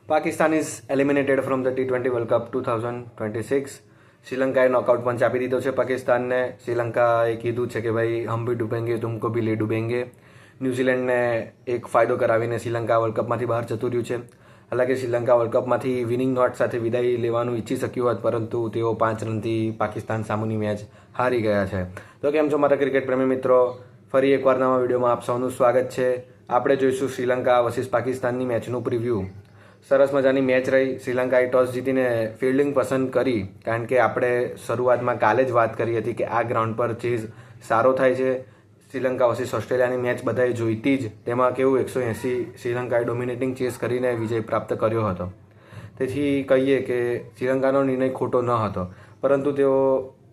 Pakistan is eliminated from the T20 world cup 2026. શ્રીલંકાએ knockout punch આપી દીધો છે પાકિસ્તાનને. શ્રીલંકાએ કીધું છે કે ભાઈ હમ ભી ડૂબેંગે તુમકો ભી લે ડૂબેંગે. ન્યૂઝીલેન્ડને એક ફાયદો કરાવીને શ્રીલંકા વર્લ્ડ કપમાંથી બહાર જતું રહ્યું છે. હાલાકી શ્રીલંકા વર્લ્ડ કપમાંથી વિનિંગ નોટ સાથે વિદાય લેવાનું ઈચ્છી શક્યું હોત, પરંતુ તેઓ 5 રનથી પાકિસ્તાન સામેની મેચ હારી ગયા છે. તો કેમ છો મારા ક્રિકેટ પ્રેમી મિત્રો, ફરી એકવાર નવા વિડીયોમાં આપ સૌનું સ્વાગત છે. આપણે જોઈશું શ્રીલંકા વર્સિસ પાકિસ્તાનની મેચનું પ્રિવ્યૂ. સરસ મજાની મેચ રહી. શ્રીલંકાએ ટોસ જીતીને ફિલ્ડિંગ પસંદ કરી, કારણ કે આપણે શરૂઆતમાં કાલે જ વાત કરી હતી કે આ ગ્રાઉન્ડ પર ચેઝ સારો થાય છે. શ્રીલંકા વર્સિસ ઓસ્ટ્રેલિયાની મેચ બધાએ જોઈતી જ. તેમાં કેવું 180 શ્રીલંકાએ ડોમિનેટિંગ ચેસ કરીને વિજય પ્રાપ્ત કર્યો હતો. તેથી કહીએ કે શ્રીલંકાનો નિર્ણય ખોટો ન હતો, પરંતુ તેઓ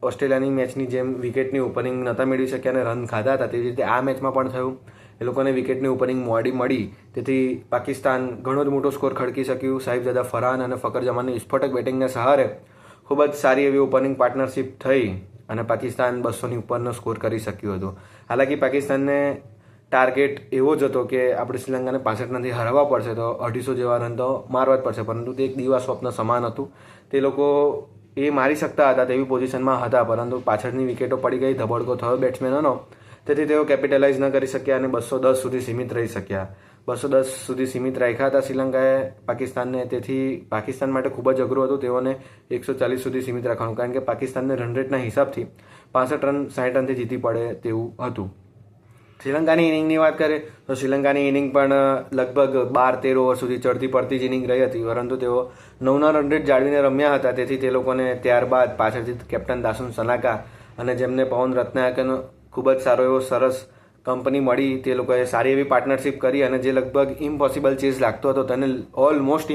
ઓસ્ટ્રેલિયાની મેચની જેમ વિકેટની ઓપનિંગ નહોતા મેળવી શક્યા અને રન ખાધા હતા. તેવી રીતે આ મેચમાં પણ થયું. એ લોકોને વિકેટની ઓપનિંગ મોડી મળી, તેથી પાકિસ્તાન ઘણો જ મોટો સ્કોર ખડકી શક્યું. સાહિબજાદા ફરહાન અને ફકર જમાનની વિસ્ફોટક બેટિંગના સહારે ખૂબ જ સારી એવી ઓપનિંગ પાર્ટનરશિપ થઈ અને પાકિસ્તાન 200ની ઉપરનો સ્કોર કરી શક્યું હતું. હાલાકી પાકિસ્તાનને ટાર્ગેટ એવો જ હતો કે આપણે શ્રીલંકાને 65 રનથી હરાવવા પડશે, તો 250 જેવા રન તો મારવા જ પડશે, પરંતુ તે એક દીવા સ્વપ્ન સમાન હતું. તે લોકો એ મારી શકતા હતા તેવી પોઝિશનમાં હતા, પરંતુ પાછળની વિકેટો પડી ગઈ, ધબડકો થયો બેટ્સમેનોનો, તેથી તેઓ કેપિટલાઇઝ ન કરી શક્યા અને 210 સુધી સીમિત રહી શક્યા. 210 સુધી સીમિત રાખ્યા હતા શ્રીલંકાએ પાકિસ્તાનને. તેથી પાકિસ્તાન માટે ખૂબ જ અઘરું હતું તેઓને 140 સુધી સીમિત રાખવાનું, કારણ કે પાકિસ્તાનને રન રેટના હિસાબથી 65 રન 60 રનથી જીતી પડે તેવું હતું. શ્રીલંકાની ઇનિંગની વાત કરીએ તો શ્રીલંકાની ઇનિંગ પણ લગભગ 12-13 ઓવર સુધી ચડતી પડતી જ ઇનિંગ રહી હતી, પરંતુ તેઓ 9ના રન રેટ જાળવીને રમ્યા હતા. તેથી તે લોકોને ત્યારબાદ પાછળથી કેપ્ટન દાસુન સનાકા અને જેમને પવન રત્નાયકનો ખૂબ જ સારો એવો સરસ કંપની મળી, તે લોકોએ સારી એવી પાર્ટનરશિપ કરી અને જે લગભગ ઇમ્પોસિબલ ચેઝ લાગતો હતો તેને ઓલમોસ્ટ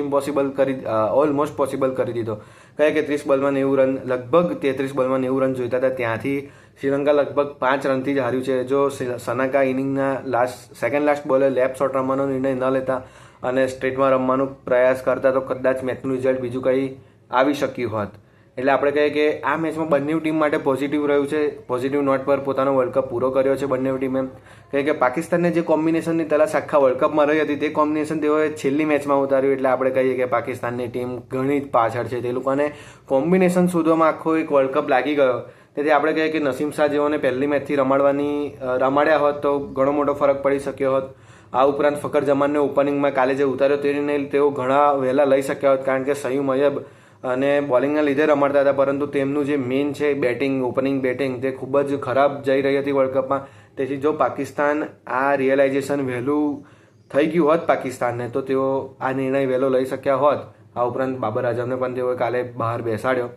પોસિબલ કરી દીધો. કહે કે 30 બોલમાં 90 રન, લગભગ 33 બોલમાં 90 રન જોઈતા હતા, ત્યાંથી શ્રીલંકા લગભગ 5 રનથી જ હાર્યું છે. જો સનાકા ઇનિંગના સેકન્ડ લાસ્ટ બોલે લેફ્ટ શોટ રમવાનો નિર્ણય ન લેતા અને સ્ટ્રેટમાં રમવાનો પ્રયાસ કરતા, તો કદાચ મેચનું રિઝલ્ટ બીજું કંઈ આવી શક્યું હોત. એટલે આપણે કહીએ કે આ મેચમાં બંને ટીમ માટે પોઝિટિવ રહ્યું છે. પોઝિટિવ નોટ પર પોતાનો વર્લ્ડ કપ પૂરો કર્યો છે બંને ટીમે. કહે કે પાકિસ્તાનને જે કોમ્બિનેશનની તલાશ આખા વર્લ્ડ કપમાં રહી હતી, તે કોમ્બિનેશન તેઓએ છેલ્લી મેચમાં ઉતાર્યું. એટલે આપણે કહીએ કે પાકિસ્તાનની ટીમ ઘણી જ પાછળ છે. તે લોકોને કોમ્બિનેશન શોધવામાં આખો એક વર્લ્ડ કપ લાગી ગયો. તેથી આપણે કહીએ કે નસીમ શાહ જેઓને પહેલી મેચથી રમાડ્યા હોત તો ઘણો મોટો ફરક પડી શક્યો હોત. આ ઉપરાંત ફકર જમાનને ઓપનિંગમાં કાલે જે ઉતાર્યો તેને તેઓ ઘણા વહેલા લઈ શક્યા હોત, કારણ કે સયુમ અયબ અને બોલિંગના લીધે રમાડતા હતા, પરંતુ તેમનું જે મેઇન છે બેટિંગ, ઓપનિંગ બેટિંગ, તે ખૂબ જ ખરાબ જઈ રહી હતી વર્લ્ડ કપમાં. તેથી જો પાકિસ્તાન આ રિયલાઇઝેશન વહેલું થઈ ગયું હોત પાકિસ્તાનને, તો તેઓ આ નિર્ણય વહેલો લઈ શક્યા હોત. આ ઉપરાંત બાબર આઝમને પણ તેઓએ કાલે બહાર બેસાડ્યો.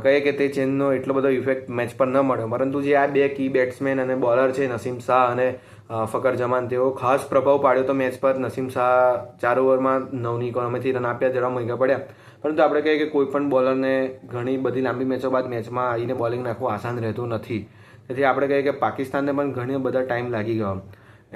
કહે કે તે ચેનનો એટલો બધો ઇફેક્ટ મેચ પર ન મળ્યો, પરંતુ જે આ બે કી બેટ્સમેન અને બોલર છે નસીમ શાહ અને ફકર જમાન, તેઓ ખાસ પ્રભાવ પાડ્યો તો મેચ પર. નસીમ શાહ 4 ઓવરમાં 9ની ઇકોનોમીથી રન આપ્યા, જરા મોંઘા પડ્યા, પરંતુ આપણે કહીએ કે કોઈ પણ બોલરને ઘણી બધી લાંબી મેચો બાદ મેચમાં આવીને બોલિંગ નાખવું આસાન રહેતું નથી. તેથી આપણે કહીએ કે પાકિસ્તાનને પણ ઘણી બધા ટાઈમ લાગી ગયો.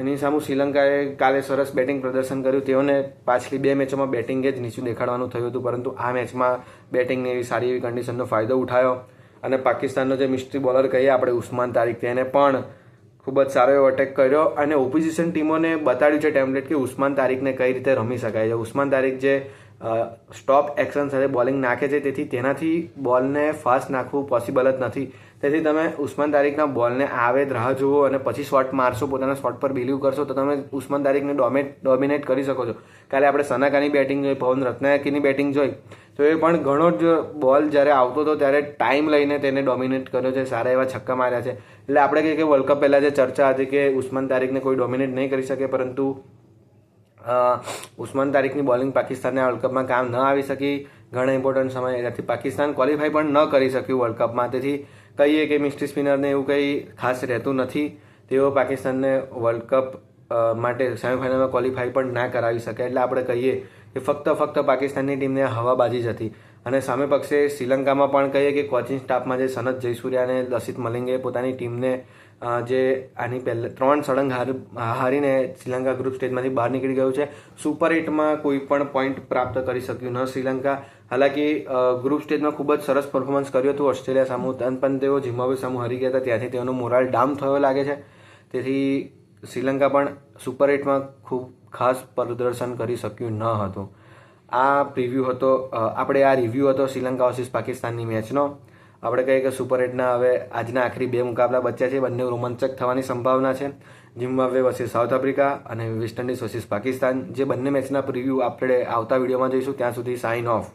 એની સામે શ્રીલંકાએ કાલે સરસ બેટિંગ પ્રદર્શન કર્યું. તેઓને પાછલી 2 મેચોમાં બેટિંગે જ નીચું દેખાડવાનું થયું હતું, પરંતુ આ મેચમાં બેટિંગની એવી સારી એવી કન્ડિશનનો ફાયદો ઉઠાવ્યો અને પાકિસ્તાનનો જે મિસ્ટ્રી બોલર કહીએ આપણે ઉસ્માન તારિક, તેને પણ ખૂબ જ સારો એવો અટેક કર્યો અને ઓપોઝિશન ટીમોને બતાડ્યું છે ટેમ્પલેટ કે ઉસ્માન તારિકને કઈ રીતે રમી શકાય છે. ઉસ્માન તારિક જે સ્ટોપ એક્શન સાથે બોલિંગ નાખે છે, તેથી તેનાથી બોલને ફાસ્ટ નાખવું પોસિબલ જ નથી. તેથી તમે ઉસ્માન તારિકના બોલને આવે રાહ જુઓ અને પછી શોટ મારશો, પોતાના શોટ પર બિલીવ કરશો, તો તમે ઉસ્માન તારિકને ડોમિનેટ કરી શકો છો. કાલે આપણે સનાકાની બેટિંગ જોઈ, પવન રત્નાયકની બેટિંગ જોઈ, તો એ પણ ઘણો જ બોલ જ્યારે આવતો હતો ત્યારે ટાઈમ લઈને તેને ડોમિનેટ કર્યો છે, સારા એવા છક્કા માર્યા છે. એટલે આપણે કહીએ કે વર્લ્ડ કપ પહેલાં જે ચર્ચા હતી કે ઉસ્માન તારિકને કોઈ ડોમિનેટ નહીં કરી શકે, પરંતુ ઉસ્માન તારિકની બોલિંગ પાકિસ્તાનને વર્લ્ડ કપમાં કામ ન આવી શકી ઘણા ઇમ્પોર્ટન્ટ સમય. એનાથી પાકિસ્તાન ક્વોલિફાય પણ ન કરી શક્યું વર્લ્ડ કપમાં. તેથી કહીએ કે મિસ્ટ્રી સ્પિનરને એવું કંઈ ખાસ રહેતું નથી. તેઓ પાકિસ્તાનને વર્લ્ડ કપ માટે સેમિફાઇનલમાં ક્વોલિફાય પણ ના કરાવી શકે. એટલે આપણે કહીએ કે ફક્ત પાકિસ્તાનની ટીમને હવાબાજી જ હતી. અને સામે પક્ષે શ્રીલંકામાં પણ કહીએ કે કોચિંગ સ્ટાફમાં જે સનત જયસૂર્યા અને લસિત મલિંગે પોતાની ટીમને જે આની પહેલાં 3 સળંગ હારીને શ્રીલંકા ગ્રુપ સ્ટેજમાંથી બહાર નીકળી ગયું છે. સુપર 8માં કોઈ પણ પોઈન્ટ પ્રાપ્ત કરી શક્યું ન શ્રીલંકા. હાલાકી ગ્રુપ સ્ટેજમાં ખૂબ જ સરસ પરફોર્મન્સ કર્યું હતું ઓસ્ટ્રેલિયા સામુ, પણ તેઓ ઝિમ્બાબ્વે સામુ હારી ગયા હતા. ત્યાંથી તેઓનો મોરાલ ડાઉન થયો લાગે છે. તેથી શ્રીલંકા પણ સુપર 8માં ખૂબ ખાસ પ્રદર્શન કરી શક્યું ન હતું. આ પ્રિવ્યૂ હતો આપણે આ રિવ્યૂ હતો શ્રીલંકા વર્સિસ પાકિસ્તાનની મેચનો. આપણે કહીએ કે સુપર 8ના હવે આજના આખરી 2 મુકાબલા બચ્યા છે. બંને રોમાંચક થવાની સંભાવના છે. ઝિમ્બાબ્વે વર્સિસ સાઉથ આફ્રિકા અને વેસ્ટ ઇન્ડિઝ વર્સિસ પાકિસ્તાન. જે બંને મેચના પ્રિવ્યૂ આપણે આવતા વિડીયોમાં જોઈશું. ત્યાં સુધી સાઇન ઓફ.